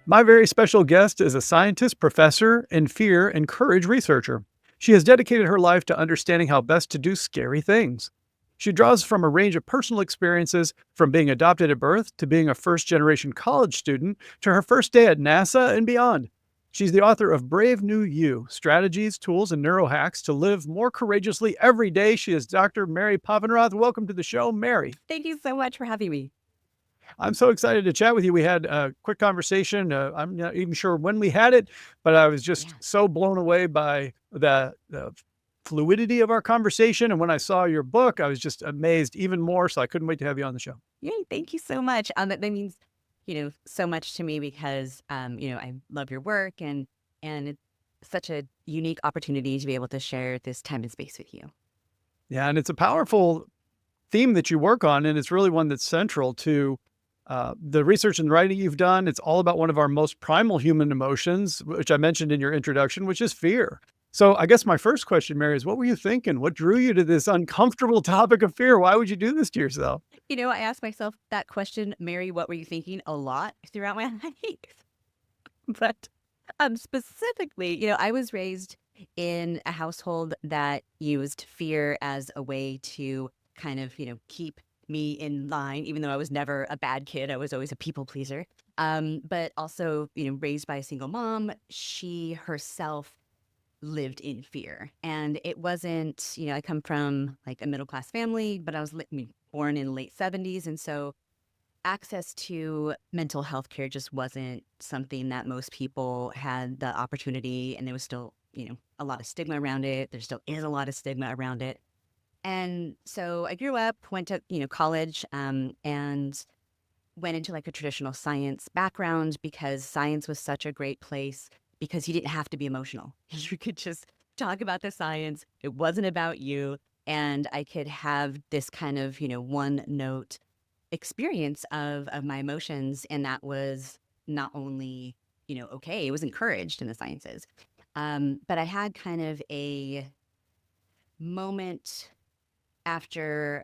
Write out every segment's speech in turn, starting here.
My very special guest is a scientist, professor, and fear and courage researcher. She has dedicated her life to understanding how best to do scary things. She draws from a range of personal experiences, from being adopted at birth to being a first generation college student to her first day at NASA and beyond. She's the author of Brave New You Strategies, Tools, and Neurohacks to Live More Courageously Every Day. She is Dr. Mary Pavanroth. Welcome to the show, Mary. Thank you so much for having me. I'm so excited to chat with you. We had a quick conversation. I'm not even sure when we had it, but I was just Yeah. so blown away by the fluidity of our conversation. And when I saw your book, I was just amazed even more. So I couldn't wait to have you on the show. Yay, thank you so much. That means, so much to me because, I love your work and it's such a unique opportunity to be able to share this time and space with you. Yeah. And it's a powerful theme that you work on. And it's really one that's central to the research and writing you've done. It's all about one of our most primal human emotions, which I mentioned in your introduction, which is fear. So I guess my first question, Mary, is what were you thinking? What drew you to this uncomfortable topic of fear? Why would you do this to yourself? I ask myself that question, Mary, what were you thinking, a lot throughout my life. But specifically, I was raised in a household that used fear as a way to kind of, keep me in line, even though I was never a bad kid. I was always a people pleaser. But also, raised by a single mom, she herself lived in fear. And it wasn't, I come from like a middle class family, but I was born in the late 70s. And so access to mental health care just wasn't something that most people had the opportunity. And there was still, a lot of stigma around it. There still is a lot of stigma around it. And so I grew up, went to, college, and went into like a traditional science background because science was such a great place because you didn't have to be emotional. You could just talk about the science. It wasn't about you. And I could have this kind of, one note experience of my emotions. And that was not only, okay, it was encouraged in the sciences. But I had kind of a moment after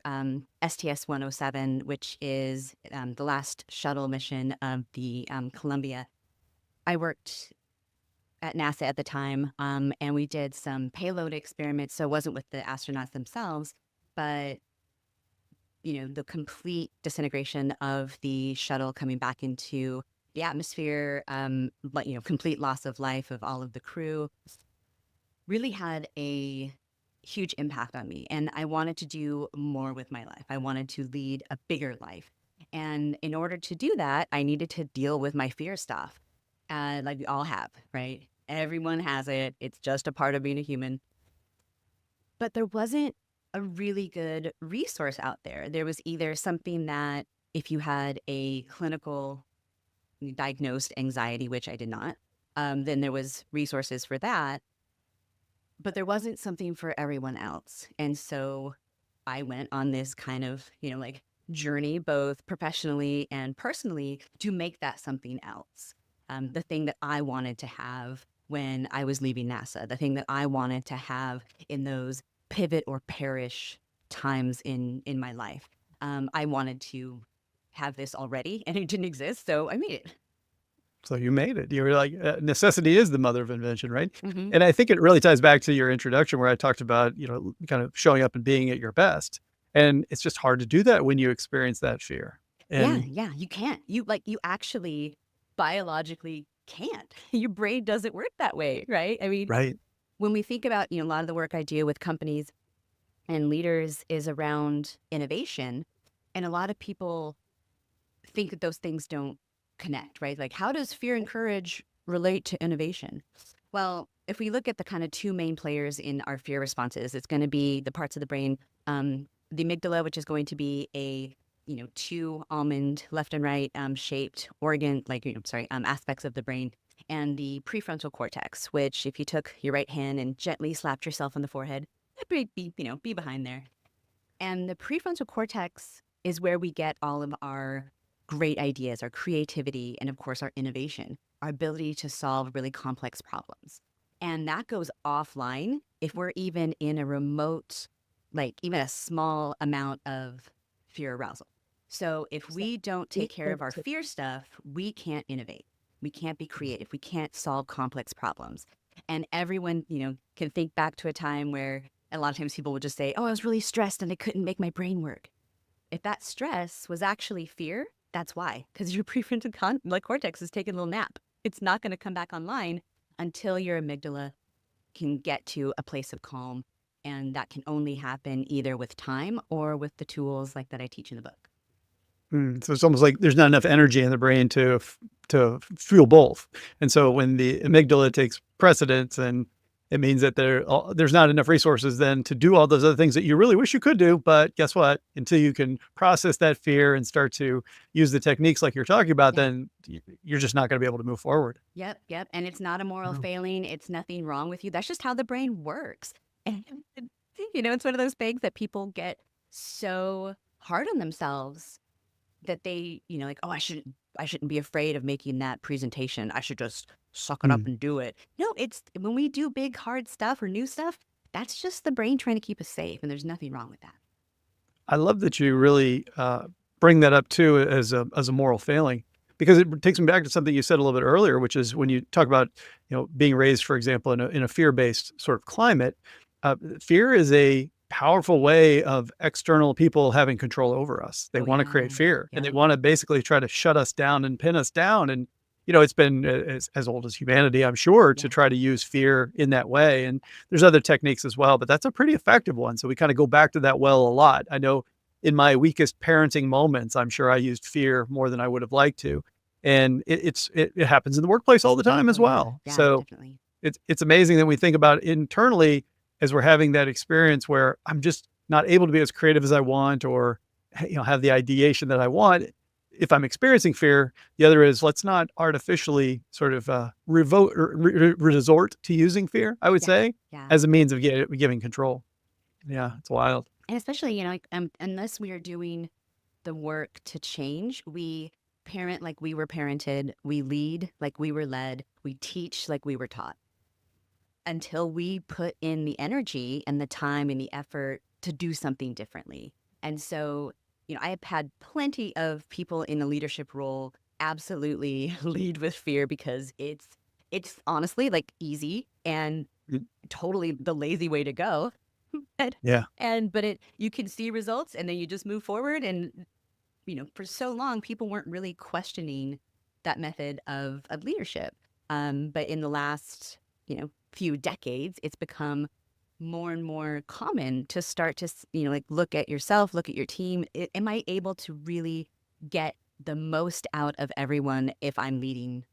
STS-107, which is the last shuttle mission of the Columbia. I worked at NASA at the time, and we did some payload experiments. So it wasn't with the astronauts themselves, but the complete disintegration of the shuttle coming back into the atmosphere, but complete loss of life of all of the crew, really had a huge impact on me. And I wanted to do more with my life. I wanted to lead a bigger life. And in order to do that, I needed to deal with my fear stuff, like we all have, right? Everyone has it. It's just a part of being a human. But there wasn't a really good resource out there. There was either something that if you had a clinical diagnosed anxiety, which I did not, then there was resources for that. But there wasn't something for everyone else. And so I went on this kind of, like journey, both professionally and personally, to make that something else. The thing that I wanted to have when I was leaving NASA, the thing that I wanted to have in those pivot or perish times in my life. I wanted to have this already and it didn't exist. So I made it. So you made it. You were like, necessity is the mother of invention, right? Mm-hmm. And I think it really ties back to your introduction where I talked about, kind of showing up and being at your best. And it's just hard to do that when you experience that fear. Yeah, And yeah, you can't. You actually biologically can't. Your brain doesn't work that way, right? I mean, right. when we think about, a lot of the work I do with companies and leaders is around innovation. And a lot of people think that those things don't connect, right? Like, how does fear and courage relate to innovation? Well, if we look at the kind of two main players in our fear responses, it's going to be the parts of the brain, the amygdala, which is going to be a two almond left and right shaped organ, like aspects of the brain, and the prefrontal cortex, which if you took your right hand and gently slapped yourself on the forehead, that'd be behind there. And the prefrontal cortex is where we get all of our great ideas, our creativity, and of course, our innovation, our ability to solve really complex problems. And that goes offline if we're even in a remote, like even a small amount of fear arousal. So if we don't take care of our fear stuff, we can't innovate. We can't be creative. We can't solve complex problems. And everyone, can think back to a time where a lot of times people would just say, oh, I was really stressed and I couldn't make my brain work. If that stress was actually fear, that's why, because your prefrontal cortex is taking a little nap. It's not going to come back online until your amygdala can get to a place of calm. And that can only happen either with time or with the tools like that I teach in the book. So it's almost like there's not enough energy in the brain to fuel both. And so when the amygdala takes precedence, and it means that there's not enough resources then to do all those other things that you really wish you could do. But guess what? Until you can process that fear and start to use the techniques like you're talking about, then you're just not going to be able to move forward. Yep. And it's not a moral Wow. failing. It's nothing wrong with you. That's just how the brain works. And, it's one of those things that people get so hard on themselves that they, like, oh, I shouldn't be afraid of making that presentation. I should just suck it up Mm. and do it. No, it's when we do big, hard stuff or new stuff, that's just the brain trying to keep us safe. And there's nothing wrong with that. I love that you really bring that up too as a moral failing, because it takes me back to something you said a little bit earlier, which is when you talk about being raised, for example, in a fear-based sort of climate. Fear is a powerful way of external people having control over us. They Oh, want to yeah. create fear, and they Yeah. want to basically try to shut us down and pin us down. And it's been as old as humanity, I'm sure, to Yeah. try to use fear in that way. And there's other techniques as well, but that's a pretty effective one. So we kind of go back to that well a lot. I know in my weakest parenting moments, I'm sure I used fear more than I would have liked to. And it happens in the workplace all the time as Oh, yeah. well. Yeah, So definitely. it's amazing that we think about it internally as we're having that experience where I'm just not able to be as creative as I want, or have the ideation that I want. If I'm experiencing fear, the other is, let's not artificially sort of resort to using fear, I would Yeah. say, Yeah. as a means of giving control. Yeah, it's wild. And especially, unless we are doing the work to change, we parent like we were parented, we lead like we were led, we teach like we were taught, until we put in the energy and the time and the effort to do something differently. And so, I have had plenty of people in the leadership role absolutely lead with fear, because it's honestly like easy and Mm. totally the lazy way to go. And, Yeah. but you can see results and then you just move forward. And, for so long, people weren't really questioning that method of leadership. But in the last, few decades, it's become more and more common to start to, like, look at yourself, look at your team. Am I able to really get the most out of everyone if I'm leading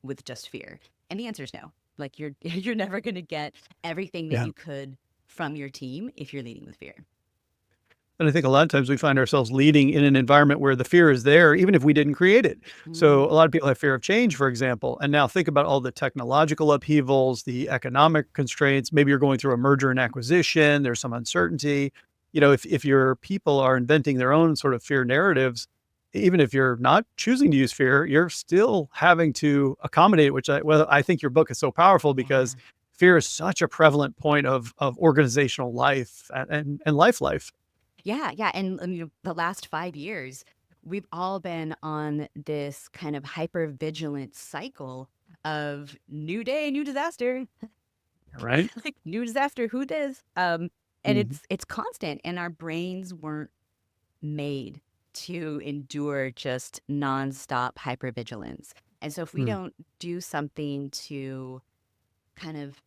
with just fear? And the answer is no. Like, you're you're never going to get everything that Yeah. you could from your team if you're leading with fear. And I think a lot of times we find ourselves leading in an environment where the fear is there, even if we didn't create it. So a lot of people have fear of change, for example. And now think about all the technological upheavals, the economic constraints. Maybe you're going through a merger and acquisition. There's some uncertainty. If your people are inventing their own sort of fear narratives, even if you're not choosing to use fear, you're still having to accommodate it, which I think your book is so powerful, because fear is such a prevalent point of organizational life and life. Yeah, yeah. And the last 5 years, we've all been on this kind of hyper vigilant cycle of new day, new disaster, Right? like new disaster, who does? And Mhm. it's constant, and our brains weren't made to endure just nonstop hypervigilance. And so if we Mm. don't do something to kind of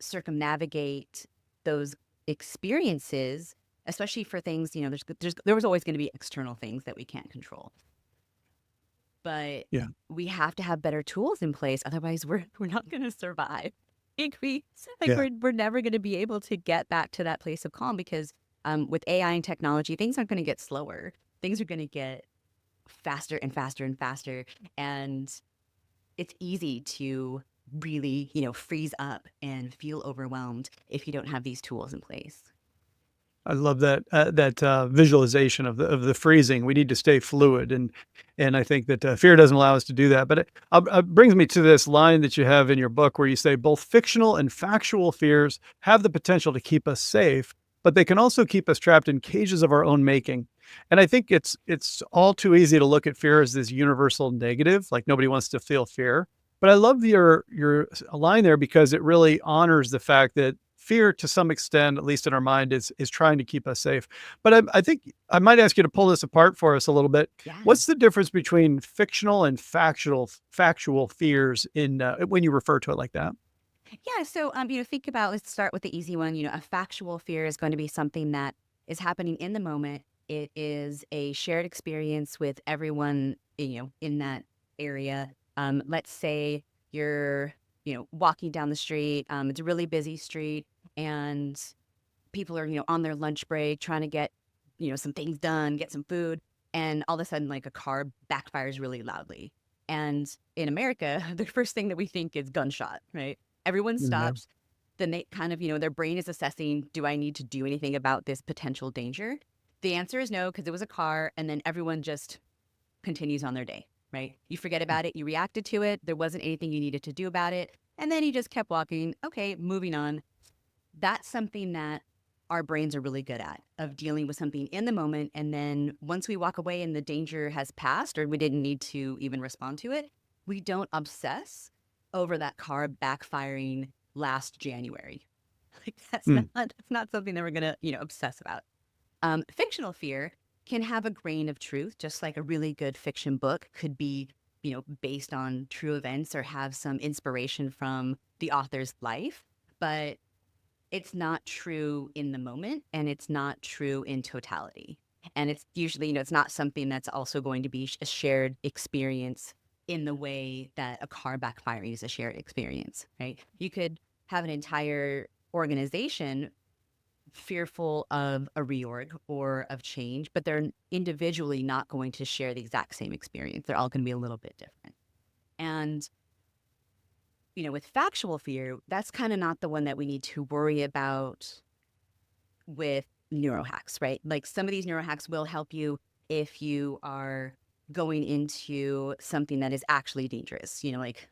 circumnavigate those experiences, especially for things, there was always going to be external things that we can't control. But Yeah. we have to have better tools in place. Otherwise, we're not going to survive. Yeah. We're never going to be able to get back to that place of calm, because with AI and technology, things aren't going to get slower. Things are going to get faster and faster and faster. And it's easy to really, freeze up and feel overwhelmed if you don't have these tools in place. I love that visualization of the freezing. We need to stay fluid, and I think that fear doesn't allow us to do that. But it brings me to this line that you have in your book, where you say both fictional and factual fears have the potential to keep us safe, but they can also keep us trapped in cages of our own making. And I think it's all too easy to look at fear as this universal negative, like nobody wants to feel fear. But I love your line there because it really honors the fact that fear, to some extent, at least in our mind, is trying to keep us safe. But I think I might ask you to pull this apart for us a little bit. Yeah. What's the difference between fictional and factual fears in when you refer to it like that? Yeah. So, think about, let's start with the easy one. A factual fear is going to be something that is happening in the moment. It is a shared experience with everyone, in that area. Let's say you're, walking down the street. It's a really busy street, and people are, on their lunch break trying to get, some things done, get some food. And all of a sudden, like a car backfires really loudly. And in America, the first thing that we think is gunshot, right? Everyone Yeah. stops. Then they kind of, their brain is assessing, do I need to do anything about this potential danger? The answer is no, because it was a car. And then everyone just continues on their day, right? You forget about it. You reacted to it. There wasn't anything you needed to do about it. And then you just kept walking. Okay, moving on. That's something that our brains are really good at, of dealing with something in the moment. And then once we walk away and the danger has passed, or we didn't need to even respond to it, we don't obsess over that car backfiring last January. Like Mm. that's not something that we're gonna, obsess about. Fictional fear can have a grain of truth, just like a really good fiction book could be, based on true events or have some inspiration from the author's life. But it's not true in the moment, and it's not true in totality. And it's usually, it's not something that's also going to be a shared experience in the way that a car backfiring is a shared experience, right? You could have an entire organization fearful of a reorg or of change, but they're individually not going to share the exact same experience. They're all going to be a little bit different. And with factual fear, that's kind of not the one that we need to worry about with neurohacks, right? Like some of these neurohacks will help you if you are going into something that is actually dangerous, like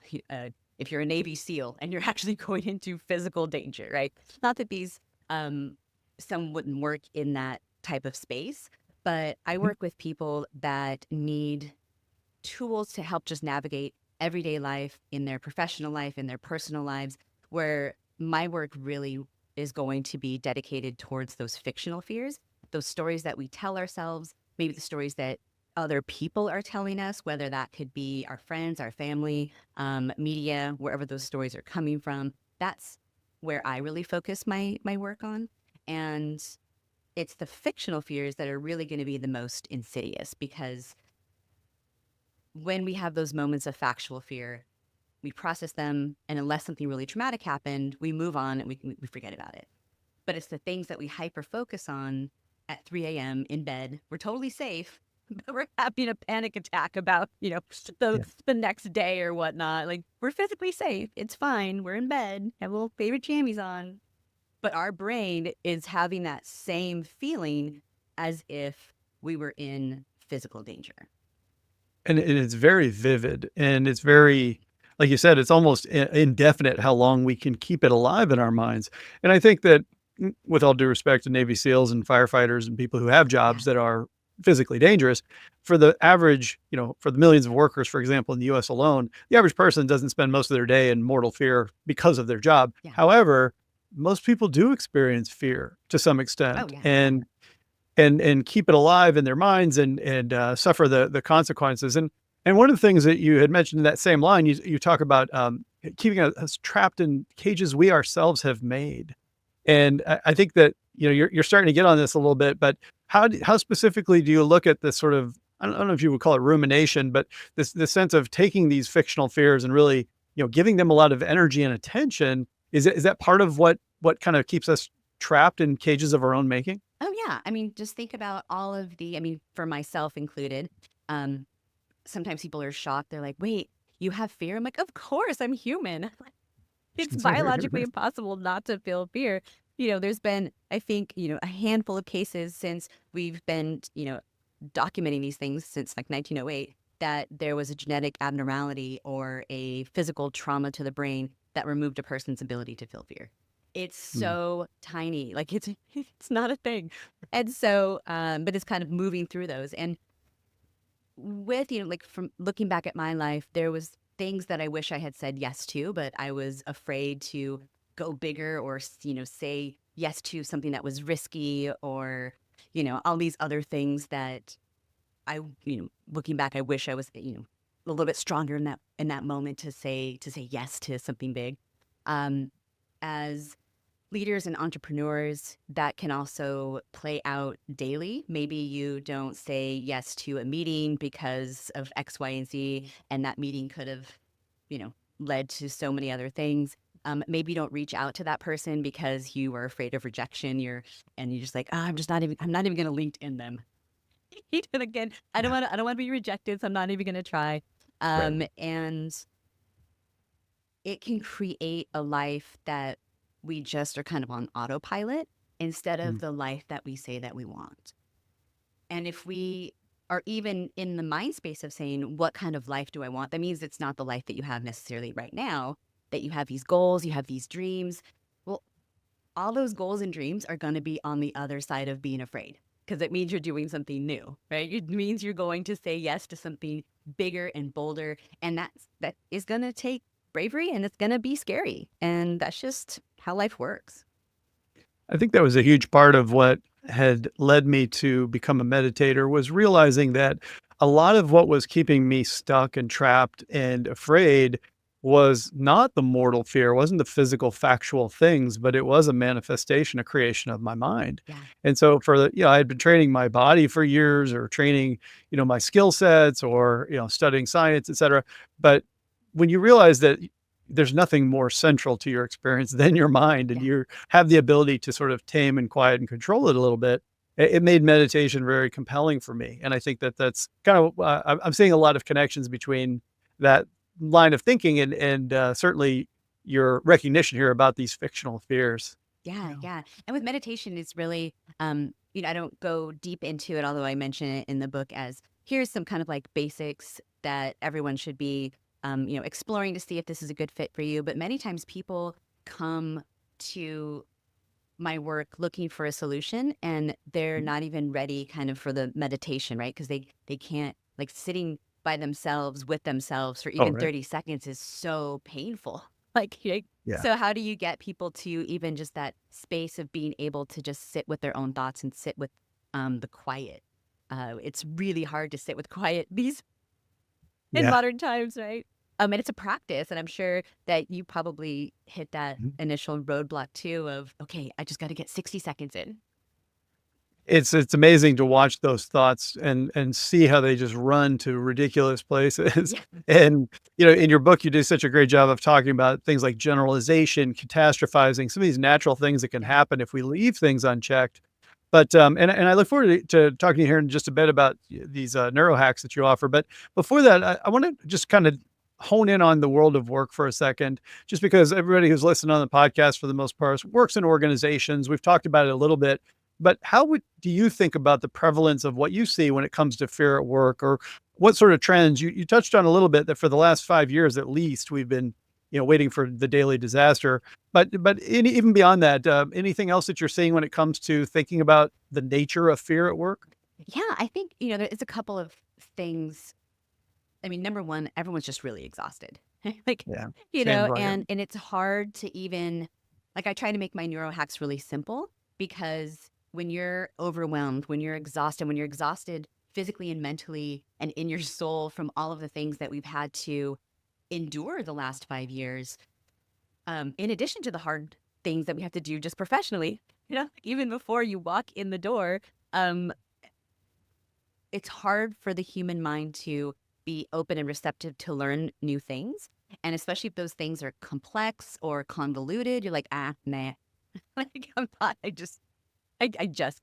if you're a Navy SEAL and you're actually going into physical danger, right? Not that these, some wouldn't work in that type of space, but I Mhm. work with people that need tools to help just navigate everyday life, in their professional life, in their personal lives, where my work really is going to be dedicated towards those fictional fears, those stories that we tell ourselves, maybe the stories that other people are telling us, whether that could be our friends, our family, media, wherever those stories are coming from. That's where I really focus my work on. And it's the fictional fears that are really going to be the most insidious, because when we have those moments of factual fear, we process them, and unless something really traumatic happened, we move on and we forget about it. But it's the things that we hyper focus on at 3 a.m. in bed. We're totally safe, but we're having a panic attack about, the Yeah. the next day or whatnot. Like, we're physically safe. It's fine. We're in bed, have little favorite jammies on. But our brain is having that same feeling as if we were in physical danger. And it's very vivid, and it's very, like you said, it's almost indefinite how long we can keep it alive in our minds. And I think that, with all due respect to Navy SEALs and firefighters and people who have Yeah. jobs that are physically dangerous, for the average, for the millions of workers, for example, in the US alone, the average person doesn't spend most of their day in mortal fear because of their job. Yeah. However, most people do experience fear to some Oh, extent, yeah. and keep it alive in their minds, and suffer the consequences. And one of the things that you had mentioned in that same line, you talk about keeping us trapped in cages we ourselves have made. And I think that you're starting to get on this a little bit, but how specifically do you look at this sort of, I don't know if you would call it rumination, but this sense of taking these fictional fears and really giving them a lot of energy and attention? Is that part of what kind of keeps us trapped in cages of our own making? Oh, yeah. Just think about all of for myself included, um, sometimes people are shocked. They're like, wait, you have fear? I'm like, of course, I'm human. It's biologically impossible not to feel fear. There's been, I think, a handful of cases since we've been, documenting these things since like 1908, that there was a genetic abnormality or a physical trauma to the brain that removed a person's ability to feel fear. It's Mm. so tiny, like it's it's not a thing. And so, but it's kind of moving through those. And with, like from looking back at my life, there was things that I wish I had said yes to, but I was afraid to go bigger or, say yes to something that was risky or, all these other things that looking back, I wish I was, a little bit stronger in that moment to say yes to something big. Um, as leaders and entrepreneurs, that can also play out daily. Maybe you don't say yes to a meeting because of X, Y, and Z, and that meeting could have, led to so many other things. Maybe you don't reach out to that person because you were afraid of rejection. You're just like, I'm not even going to LinkedIn them. And again, Yeah. I don't want to be rejected, so I'm not even going to try. Right. And it can create a life that we just are kind of on autopilot instead of Mm. the life that we say that we want. And if we are even in the mind space of saying, what kind of life do I want? That means it's not the life that you have necessarily right now, that you have these goals, you have these dreams. Well, all those goals and dreams are going to be on the other side of being afraid because it means you're doing something new, right? It means you're going to say yes to something bigger and bolder. And that is going to take bravery and it's going to be scary. And that's just how life works. I think that was a huge part of what had led me to become a meditator was realizing that a lot of what was keeping me stuck and trapped and afraid was not the mortal fear, wasn't the physical factual things, but it was a manifestation, a creation of my mind. Yeah. And so for the, I had been training my body for years or training, my skill sets or, studying science, et cetera. But when you realize that there's nothing more central to your experience than your mind, and Yeah. you have the ability to sort of tame and quiet and control it a little bit, it made meditation very compelling for me. And I think that that's kind of, I'm seeing a lot of connections between that line of thinking and certainly your recognition here about these fictional fears. Yeah, Yeah. yeah. And with meditation, it's really, I don't go deep into it, although I mention it in the book as here's some kind of like basics that everyone should be, exploring to see if this is a good fit for you. But many times people come to my work looking for a solution and they're Mhm. not even ready kind of for the meditation, right? Because they can't like sitting by themselves with themselves for Oh, even right. 30 seconds is so painful. Like, Yeah. so how do you get people to even just that space of being able to just sit with their own thoughts and sit with the quiet? It's really hard to sit with quiet these in Yeah. modern times, right? And it's a practice, and I'm sure that you probably hit that Mhm. initial roadblock too of, okay, I just got to get 60 seconds in. It's amazing to watch those thoughts and see how they just run to ridiculous places. Yeah, And, in your book, you do such a great job of talking about things like generalization, catastrophizing, some of these natural things that can yeah, happen if we leave things unchecked. But I look forward to talking to you here in just a bit about these neurohacks that you offer. But before that, I want to just kind of hone in on the world of work for a second, just because everybody who's listening on the podcast for the most part works in organizations. We've talked about it a little bit, but do you think about the prevalence of what you see when it comes to fear at work, or what sort of trends you touched on a little bit that for the last 5 years at least we've been, waiting for the daily disaster. But even beyond that, anything else that you're seeing when it comes to thinking about the nature of fear at work? yeah. I think there's a couple of things. I mean, number one, everyone's just really exhausted, like Yeah, same here. and it's hard to even like I try to make my neuro hacks really simple because when you're overwhelmed, when you're exhausted physically and mentally and in your soul from all of the things that we've had to endure the last 5 years, in addition to the hard things that we have to do just professionally, even before you walk in the door, um, it's hard for the human mind to be open and receptive to learn new things. And especially if those things are complex or convoluted, you're like, nah, like I just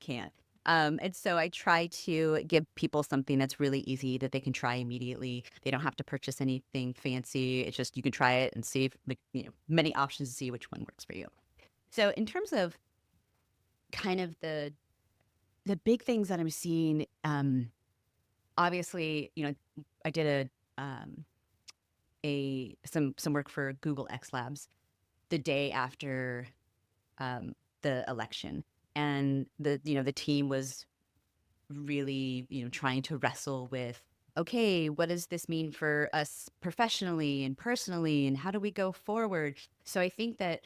can't. And so I try to give people something that's really easy that they can try immediately. They don't have to purchase anything fancy. It's just you can try it and see if many options to see which one works for you. So in terms of kind of the big things that I'm seeing, obviously, I did a some work for Google X Labs the day after the election, and the team was really trying to wrestle with, okay, what does this mean for us professionally and personally, and how do we go forward? So I think that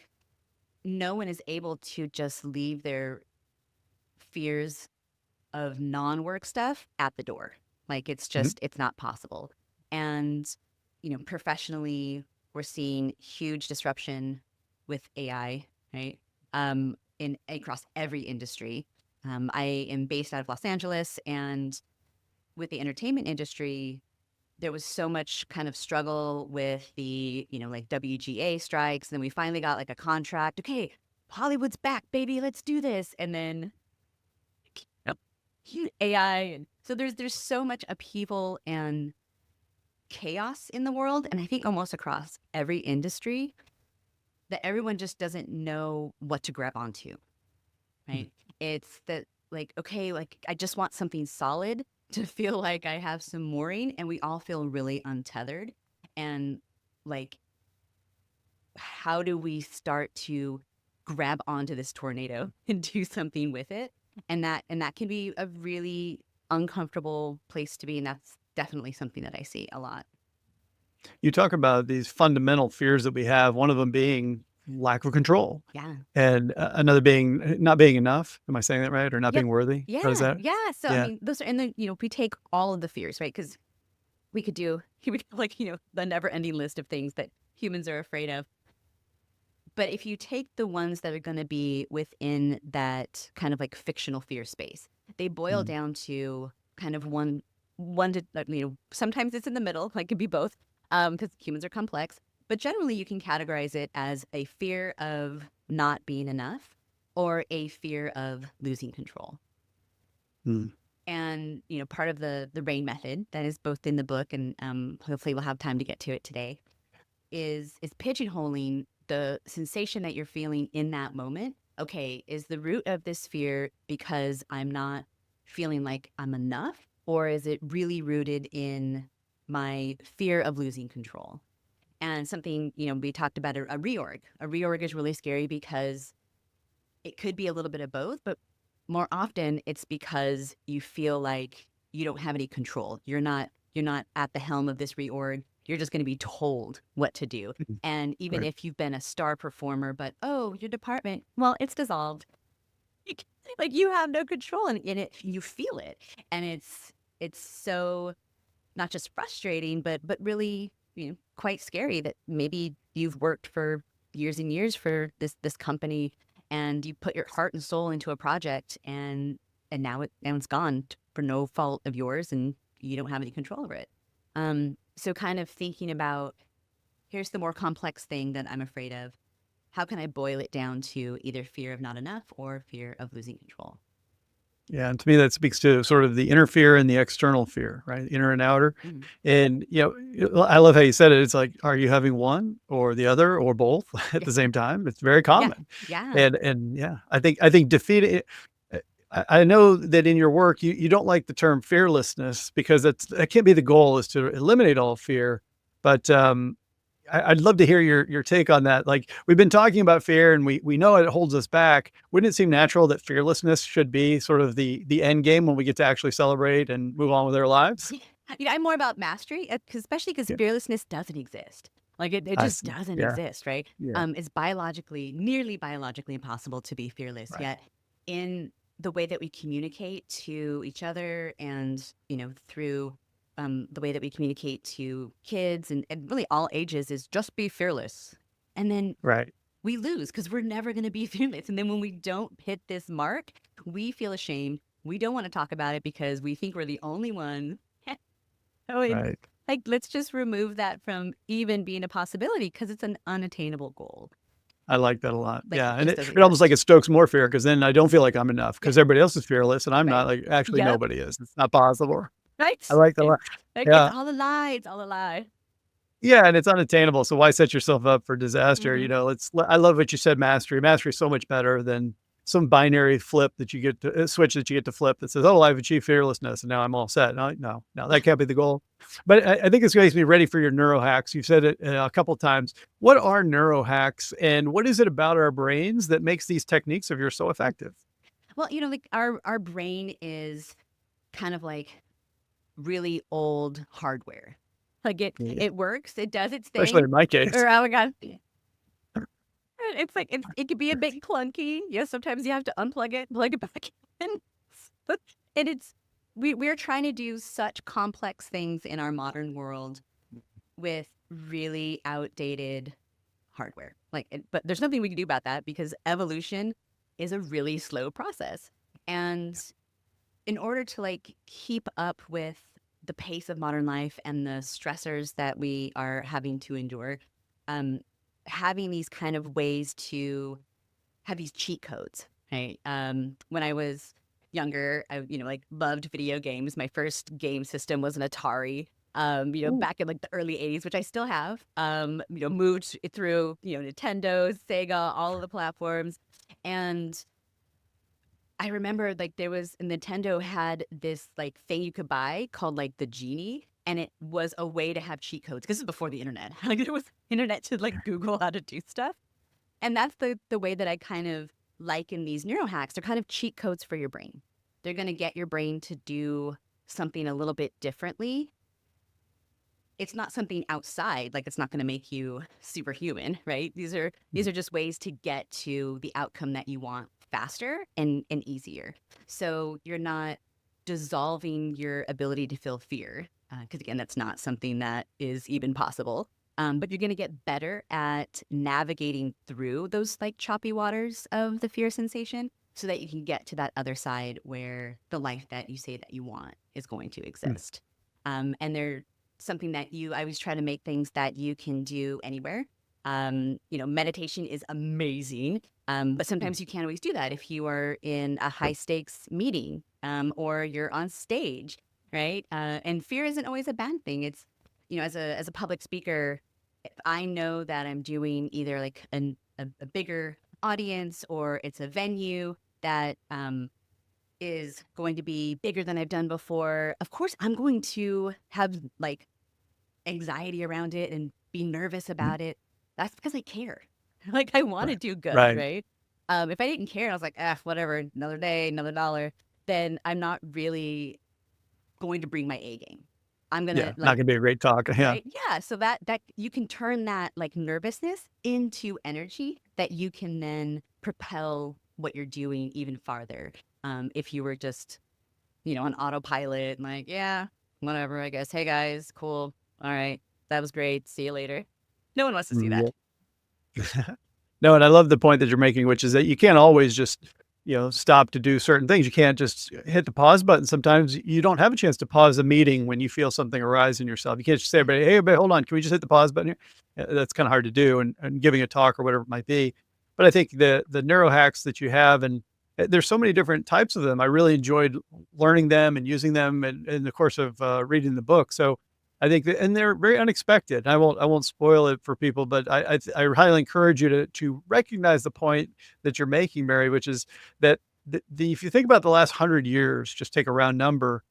no one is able to just leave their fears of non-work stuff at the door. Like Mhm. it's not possible. And professionally, we're seeing huge disruption with AI, right? In across every industry. I am based out of Los Angeles, and with the entertainment industry, there was so much kind of struggle with the, like WGA strikes. And then we finally got like a contract. Okay, Hollywood's back, baby. Let's do this. And then Yep. AI. And so there's so much upheaval and chaos in the world. And I think almost across every industry that everyone just doesn't know what to grab onto, Mhm. right? It's that, like, okay, like I just want something solid to feel like I have some mooring, and we all feel really untethered. And like, how do we start to grab onto this tornado and do something with it? And that can be a really uncomfortable place to be, and that's definitely something that I see a lot. You talk about these fundamental fears that we have, one of them being lack of control, Yeah. and another being not being enough. Am I saying that right? Or not Yep. being worthy? What is Yeah. that? Yeah. So I Yeah. mean, those are, and then we take all of the fears, right? Because we could do we would like the never ending list of things that humans are afraid of. But if you take the ones that are going to be within that kind of like fictional fear space, they boil Mm. down to kind of one to sometimes it's in the middle, like it could be both, because humans are complex. But generally, you can categorize it as a fear of not being enough or a fear of losing control. Mm. And part of the RAIN method that is both in the book, and hopefully we'll have time to get to it today, is pigeonholing the sensation that you're feeling in that moment. Okay, is the root of this fear because I'm not feeling like I'm enough, or is it really rooted in my fear of losing control? And something, we talked about a reorg. A reorg is really scary because it could be a little bit of both, but more often it's because you feel like you don't have any control. You're not at the helm of this reorg. You're just going to be told what to do. Mhm. And even Right. if you've been a star performer, but oh, your department, well, it's dissolved. You can- Like you have no control, and in it you feel it, and it's so not just frustrating, but really quite scary that maybe you've worked for years and years for this company, and you put your heart and soul into a project, and now it's gone for no fault of yours, and you don't have any control over it. So kind of thinking about, here's the more complex thing that I'm afraid of. How can I boil it down to either fear of not enough or fear of losing control? Yeah, and to me, that speaks to sort of the inner fear and the external fear, right? Inner and outer. Mhm. And, I love how you said it. It's like, are you having one or the other or both at Yeah. the same time? It's very Yeah. common. Yeah. And yeah, I think defeating it. I know that in your work, you don't like the term fearlessness because that can't be the goal is to eliminate all fear. But I'd love to hear your take on that. Like we've been talking about fear, and we know it holds us back. Wouldn't it seem natural that fearlessness should be sort of the end game when we get to actually celebrate and move on with our lives? I'm more about mastery, especially because Yeah, fearlessness doesn't exist. Like it I just see. doesn't Yeah, exist, right? yeah, It's nearly biologically impossible to be fearless. right. Yet, in the way that we communicate to each other, and through the way that we communicate to kids, and really all ages, is just be fearless. And then Right. we lose because we're never going to be fearless. And then when we don't hit this mark, we feel ashamed. We don't want to talk about it because we think we're the only one. Oh, and Right. like, let's just remove that from even being a possibility because it's an unattainable goal. I like that a lot. Like, Yeah, it and just it doesn't it almost like work. it stokes more fear because then I don't feel like I'm enough Yeah, because everybody else is fearless and I'm right. not. Like actually, Yep. nobody is. It's not possible. I Right. like that a lot. Like, it's Yeah. all a lie. It's all a lie. Yeah, and it's unattainable, so why set yourself up for disaster, Hmm. I love what you said, mastery. Mastery is so much better than some binary flip that you get to switch that you get to flip that says, "Oh, I've achieved fearlessness, and now I'm all set." No, that can't be the goal. But I think it's makes me ready for your neurohacks. You've said it a couple times. What are neurohacks, and what is it about our brains that makes these techniques of yours so effective? Well, like our brain is kind of like really old hardware. Like Yeah, it works, it does its especially thing. in my case. Or oh my god, it's like it could be a bit clunky. Yeah, sometimes you have to unplug it, plug it back in, and we're trying to do such complex things in our modern world with really outdated hardware. But there's nothing we can do about that because evolution is a really slow process. And in order to like keep up with the pace of modern life and the stressors that we are having to endure, um, having these kind of ways to have these cheat codes, right? When I was younger, I like loved video games. My first game system was an Atari. Ooh. Back in like the early '80s, which I still have. Moved it through Nintendo, Sega, all of the platforms, and I remember like there was Nintendo had this like thing you could buy called like the Genie, and it was a way to have cheat codes. This is before the internet. Like there was internet to like Google how to do stuff. And that's the way that I kind of liken these neurohacks. They're kind of cheat codes for your brain. They're going to get your brain to do something a little bit differently. It's not something outside, like it's not going to make you superhuman, right? These are just ways to get to the outcome that you want faster and easier. So you're not dissolving your ability to feel fear, because again, that's not something that is even possible. But you're going to get better at navigating through those like choppy waters of the fear sensation so that you can get to that other side where the life that you say that you want is going to exist. And they're something that I always try to make things that you can do anywhere. Meditation is amazing, but sometimes you can't always do that if you are in a high stakes meeting, or you're on stage, right? And fear isn't always a bad thing. It's, as a public speaker, if I know that I'm doing either like a bigger audience or it's a venue that is going to be bigger than I've done before, of course I'm going to have like anxiety around it and be nervous Mhm. about it. That's because I care. Like I want to Right. do good, Right. right? If I didn't care, I was like, whatever, another day, another dollar, then I'm not really going to bring my A game. I'm gonna Yeah. Not like, gonna be a great talk. Yeah. right? Yeah. So that you can turn that like nervousness into energy that you can then propel what you're doing even farther. If you were just, on autopilot and like, yeah, whatever, I guess. Hey guys, cool. All right. That was great. See you later. No one wants to see that. Mm, yeah. No, and I love the point that you're making, which is that you can't always just, stop to do certain things. You can't just hit the pause button. Sometimes you don't have a chance to pause a meeting when you feel something arise in yourself. You can't just say, everybody, "Hey, everybody, hold on. Can we just hit the pause button here?" That's kind of hard to do, and giving a talk or whatever it might be. But I think the neuro hacks that you have, and there's so many different types of them. I really enjoyed learning them and using them in the course of reading the book. So I think that, and they're very unexpected. I won't spoil it for people, but I highly encourage you to recognize the point that you're making, Mary, which is that if you think about the last 100 years, just take a round number,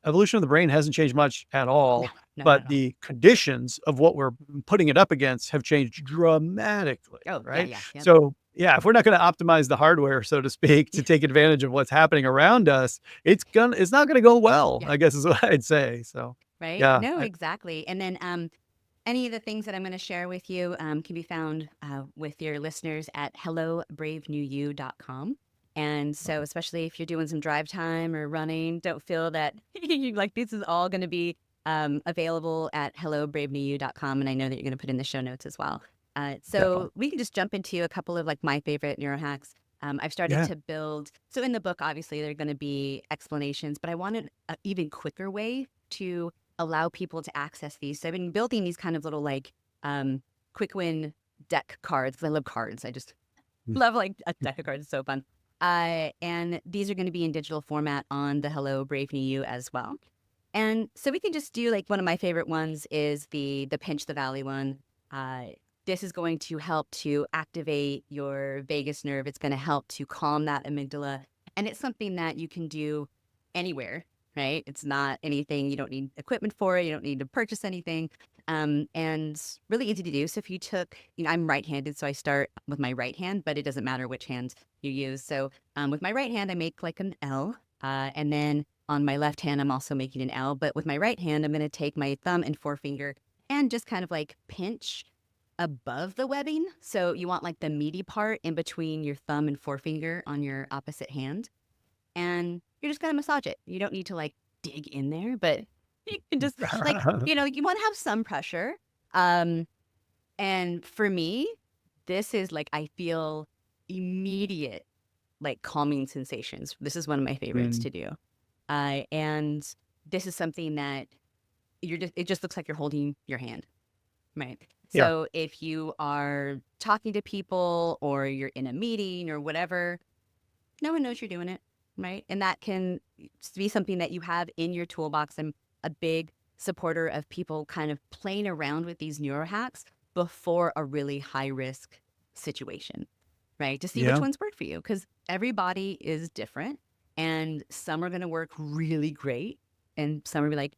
evolution of the brain hasn't changed much at No, all, no, not but at all. the conditions of what we're putting it up against have changed dramatically, Oh, yeah, right? yeah, yep. So yeah, if we're not going to optimize the hardware, so to speak, to Yeah, take advantage of what's happening around us, it's not going to go well, yeah, I guess is what I'd say. So right. yeah, No, exactly. And then any of the things that I'm going to share with you can be found with your listeners at hellobravenewYou.com. And so, especially if you're doing some drive time or running, don't feel that you like this is all going to be available at hellobravenewYou.com. And I know that you're going to put in the show notes as well. definitely. So we can just jump into a couple of like my favorite neurohacks. I've started Yeah. to build. So in the book, obviously, there are going to be explanations, but I wanted an even quicker way to allow people to access these. So I've been building these kind of little like quick win deck cards because I love cards. I just love like a deck of cards. It's so fun. And these are going to be in digital format on the Hello Brave New You as well. And so we can just do like one of my favorite ones is the Pinch the Valley one. this is going to help to activate your vagus nerve. It's going to help to calm that amygdala. And it's something that you can do anywhere, right? It's not anything, you don't need equipment for it. You don't need to purchase anything. And really easy to do. So if you took, I'm right-handed, so I start with my right hand, but it doesn't matter which hand you use. So with my right hand, I make like an L. And then on my left hand, I'm also making an L. But with my right hand, I'm going to take my thumb and forefinger and just kind of like pinch above the webbing. So you want like the meaty part in between your thumb and forefinger on your opposite hand. And you're just going to massage it. You don't need to like dig in there, but you can just like, you want to have some pressure. And for me, this is like, I feel immediate, like calming sensations. This is one of my favorites to do. And this is something that it just looks like you're holding your hand, right? Yeah. So if you are talking to people or you're in a meeting or whatever, no one knows you're doing it, right? And that can be something that you have in your toolbox. I'm a big supporter of people kind of playing around with these neurohacks before a really high risk situation, right? To see which Yeah. ones work for you, because everybody is different and some are going to work really great and some are be like,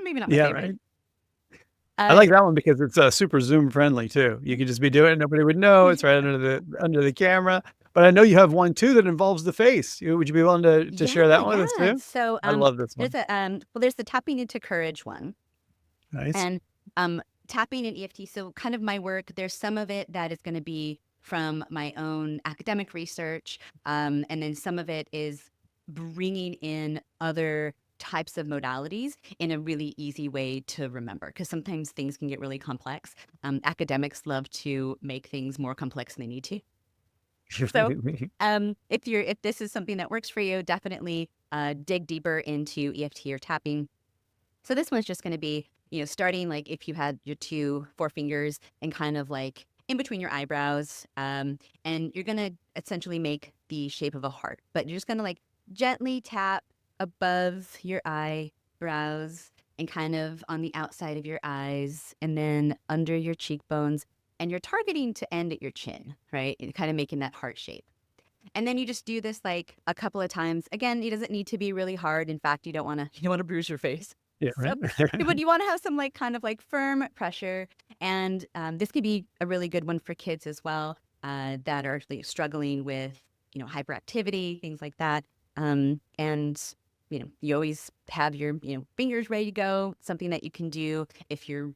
maybe not my Yeah, favorite. right. I like that one because it's super Zoom friendly too. You could just be doing it, nobody would know. It's right under the camera. But I know you have one too that involves the face. Would you be willing to share that one with us too? So I love this there's one. there's the tapping into courage one. Nice. And tapping in EFT, so kind of my work, there's some of it that is going to be from my own academic research. And then some of it is bringing in other types of modalities in a really easy way to remember, because sometimes things can get really complex. Academics love to make things more complex than they need to. So if this is something that works for you, definitely dig deeper into EFT or tapping. So this one's just going to be, starting like if you had your two forefingers and kind of like in between your eyebrows, and you're going to essentially make the shape of a heart, but you're just going to like gently tap above your eyebrows and kind of on the outside of your eyes and then under your cheekbones. And you're targeting to end at your chin, right? And kind of making that heart shape. And then you just do this like a couple of times. Again, it doesn't need to be really hard. In fact, you don't want to bruise your face. Yeah, So, right. but you want to have some like kind of like firm pressure. And this could be a really good one for kids as well, that are like, struggling with, hyperactivity, things like that. And you always have your, fingers ready to go. Something that you can do if you're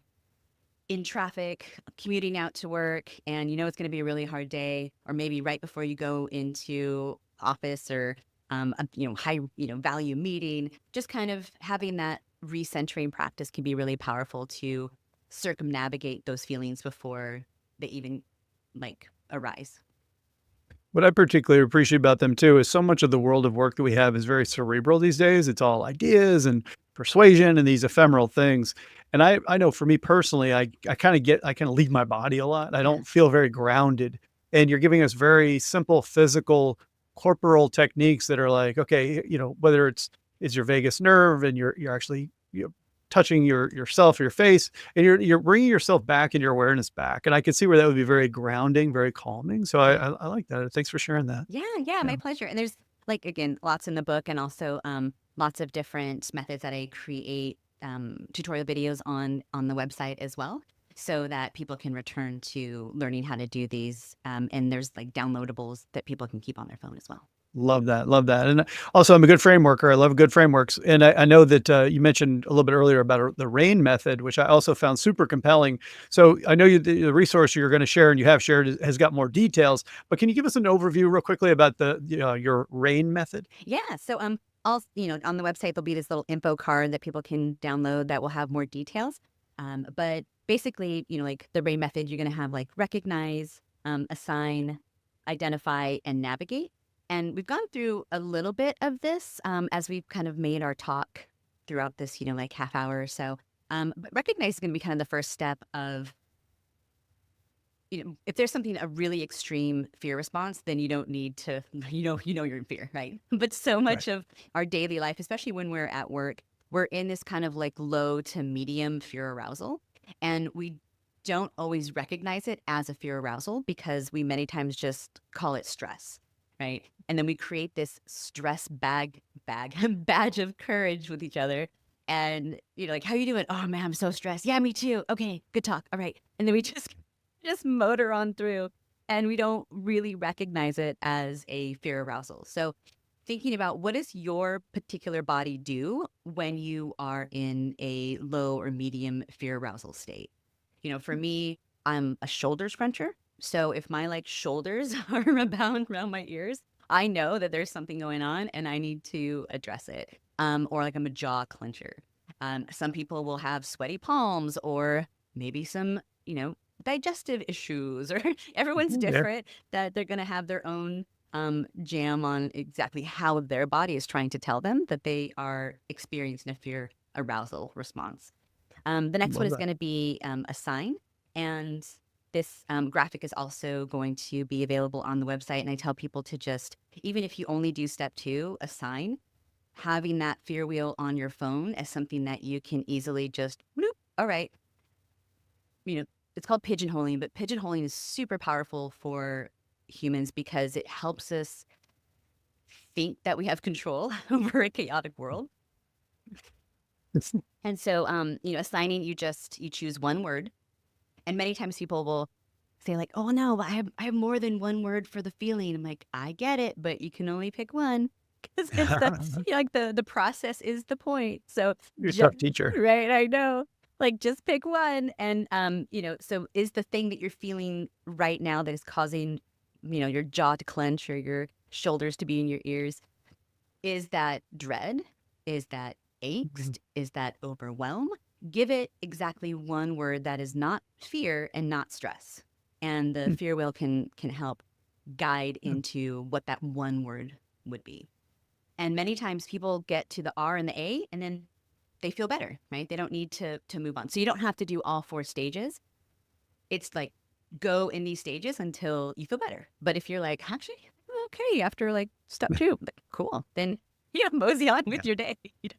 in traffic, commuting out to work, and it's going to be a really hard day, or maybe right before you go into office or a high value meeting. Just kind of having that recentering practice can be really powerful to circumnavigate those feelings before they even like arise. What I particularly appreciate about them too is so much of the world of work that we have is very cerebral these days. It's all ideas and persuasion and these ephemeral things. And I know for me personally, I kind of leave my body a lot. I don't feel very grounded. And you're giving us very simple physical corporal techniques that are like, okay, whether it's your vagus nerve and you're actually touching yourself, your face, and you're bringing yourself back and your awareness back. And I could see where that would be very grounding, very calming. So I like that. Thanks for sharing that. Yeah, my pleasure. And there's like, again, lots in the book, and also lots of different methods that I create tutorial videos on the website as well, so that people can return to learning how to do these. And there's like downloadables that people can keep on their phone as well. Love that. Love that. And also I'm a good frameworker. I love good frameworks. And I know that you mentioned a little bit earlier about the RAIN method, which I also found super compelling. So I know the resource you're going to share and you have shared has got more details, but can you give us an overview real quickly about your RAIN method? Yeah. So on the website, there'll be this little info card that people can download that will have more details. But basically, like the RAIN method, you're going to have like recognize, assign, identify, and navigate. And we've gone through a little bit of this as we've kind of made our talk throughout this, like half hour or so. But recognize is going to be kind of the first step of, if there's something, a really extreme fear response, then you don't need to, you're in fear, right? But so much of our daily life, especially when we're at work, we're in this kind of like low to medium fear arousal. And we don't always recognize it as a fear arousal because we many times just call it stress, right? And then we create this stress badge of courage with each other. And like, how you doing? Oh man, I'm so stressed. Yeah, me too. Okay, good talk. All right. And then we just motor on through, and we don't really recognize it as a fear arousal. So thinking about, what does your particular body do when you are in a low or medium fear arousal state? For me, I'm a shoulder scruncher. So if my shoulders are around my ears, I know that there's something going on and I need to address it. Or I'm a jaw clencher. Some people will have sweaty palms, or maybe some, digestive issues, or everyone's Yeah. different, that they're going to have their own jam on exactly how their body is trying to tell them that they are experiencing a fear arousal response. The next one Love is that. going to be a sign. And this graphic is also going to be available on the website. And I tell people to just, even if you only do step 2, a sign, having that fear wheel on your phone as something that you can easily just, bloop, all right. It's called pigeonholing, but pigeonholing is super powerful for humans because it helps us think that we have control over a chaotic world. And so, assigning, you choose one word. And many times people will say oh no, I have more than one word for the feeling. I'm like, I get it, but you can only pick one because it's the process is the point. So You're a tough teacher. right, I know. Just pick one. And so is the thing that you're feeling right now that is causing, your jaw to clench or your shoulders to be in your ears, is that dread? Is that angst? Is that overwhelm? Give it exactly one word that is not fear and not stress. And the fear wheel can help guide into what that one word would be. And many times people get to the R and the A and then they feel better, right? They don't need to move on. So you don't have to do all 4 stages. It's go in these stages until you feel better. But if you're actually, okay, after step 2, cool, then mosey on with your day.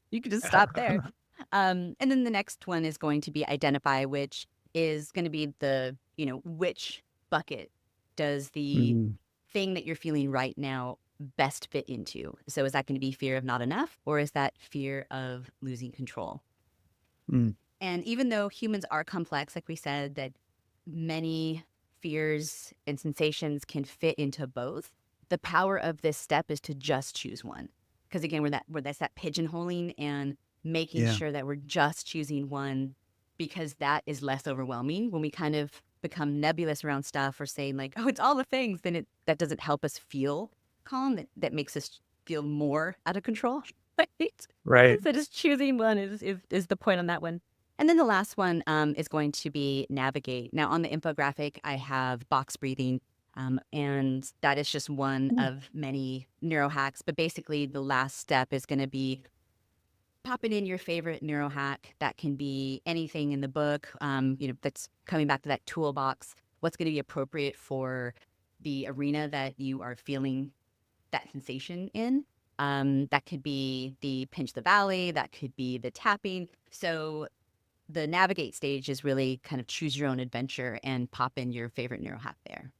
You can just stop there. And then the next one is going to be identify, which is going to be the, which bucket does the thing that you're feeling right now best fit into? So is that going to be fear of not enough, or is that fear of losing control? And even though humans are complex, like we said, that many fears and sensations can fit into both, the power of this step is to just choose one. Because again, that's that pigeonholing and making sure that we're just choosing one, because that is less overwhelming. When we kind of become nebulous around stuff or saying oh, it's all the things, then that doesn't help us feel calm. That makes us feel more out of control. Right. So just choosing one is the point on that one. And then the last one is going to be navigate. Now on the infographic, I have box breathing. And that is just one of many neurohacks. But basically, the last step is going to be popping in your favorite neurohack. That can be anything in the book, that's coming back to that toolbox. What's going to be appropriate for the arena that you are feeling that sensation in? That could be the pinch the valley. That could be the tapping. So the navigate stage is really kind of choose your own adventure and pop in your favorite neurohack there.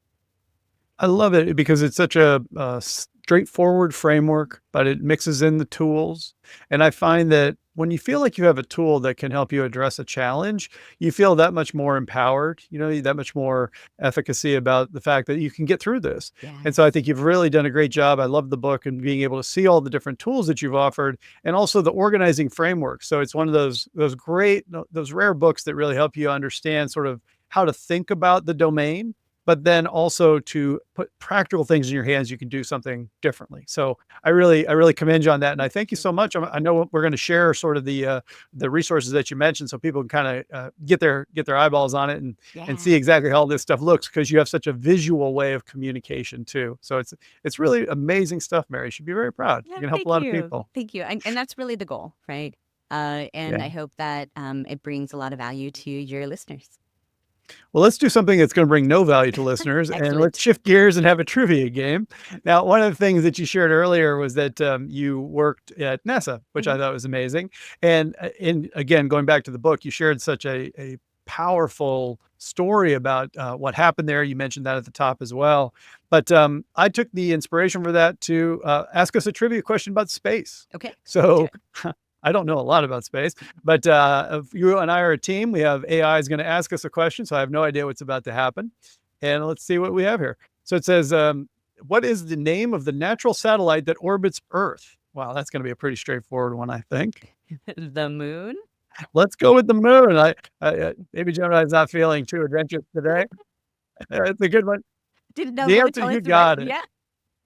I love it because it's such a straightforward framework, but it mixes in the tools. And I find that when you feel like you have a tool that can help you address a challenge, you feel that much more empowered, that much more efficacy about the fact that you can get through this. And so I think you've really done a great job. I love the book and being able to see all the different tools that you've offered, and also the organizing framework. So it's one of those rare books that really help you understand sort of how to think about the domain, but then also to put practical things in your hands, you can do something differently. So I really commend you on that. And I thank you so much. I know we're going to share sort of the resources that you mentioned, so people can kind of get their eyeballs on it and see exactly how all this stuff looks, because you have such a visual way of communication too. So it's really amazing stuff, Mary. You should be very proud. You can help a lot of people. Thank you. And that's really the goal, right? And I hope that it brings a lot of value to your listeners. Well, let's do something that's going to bring no value to listeners, and let's shift gears and have a trivia game. Now, one of the things that you shared earlier was that you worked at NASA, which I thought was amazing. And again, going back to the book, you shared such a powerful story about what happened there. You mentioned that at the top as well. But I took the inspiration for that to ask us a trivia question about space. Okay. So I don't know a lot about space, but if you and I are a team, we have AI is going to ask us a question. So I have no idea what's about to happen. And let's see what we have here. So it says, what is the name of the natural satellite that orbits Earth? Wow, that's going to be a pretty straightforward one, I think. The moon? Let's go with the moon. Maybe Gemini's not feeling too adventurous today. It's a good one. Didn't know The if answer, tell you us the got right. it. Yeah.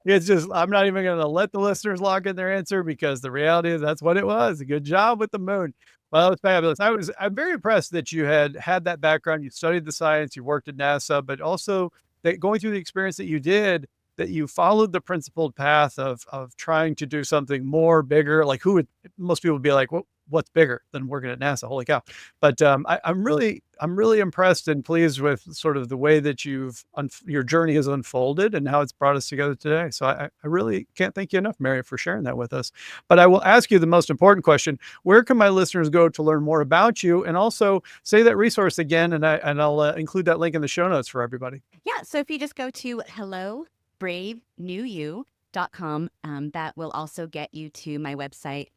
It's just, I'm not even going to let the listeners lock in their answer because the reality is that's what it was. Good job with the moon. Well, that was fabulous. I'm very impressed that you had that background. You studied the science, you worked at NASA, but also that going through the experience that you did, that you followed the principled path of trying to do something more bigger. Like most people would be like, well, what's bigger than working at NASA? Holy cow. But I'm really impressed and pleased with sort of the way that your journey has unfolded and how it's brought us together today. So I really can't thank you enough, Mary, for sharing that with us. But I will ask you the most important question. Where can my listeners go to learn more about you? And also say that resource again, and I'll include that link in the show notes for everybody. Yeah. So if you just go to hellobravenewYou.com, that will also get you to my website.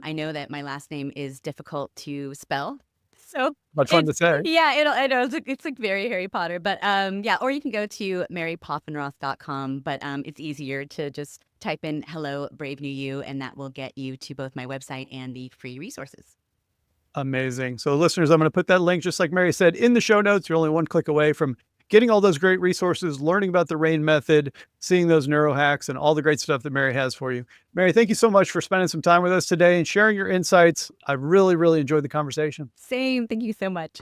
I know that my last name is difficult to spell. So Much fun to say. Yeah, I know it's like very Harry Potter, but yeah, or you can go to marypoffenroth.com, but it's easier to just type in "Hello, Brave New You," and that will get you to both my website and the free resources. Amazing. So listeners, I'm going to put that link, just like Mary said, in the show notes. You're only one click away from getting all those great resources, learning about the RAIN method, seeing those neurohacks, and all the great stuff that Mary has for you. Mary, thank you so much for spending some time with us today and sharing your insights. I really, really enjoyed the conversation. Same. Thank you so much.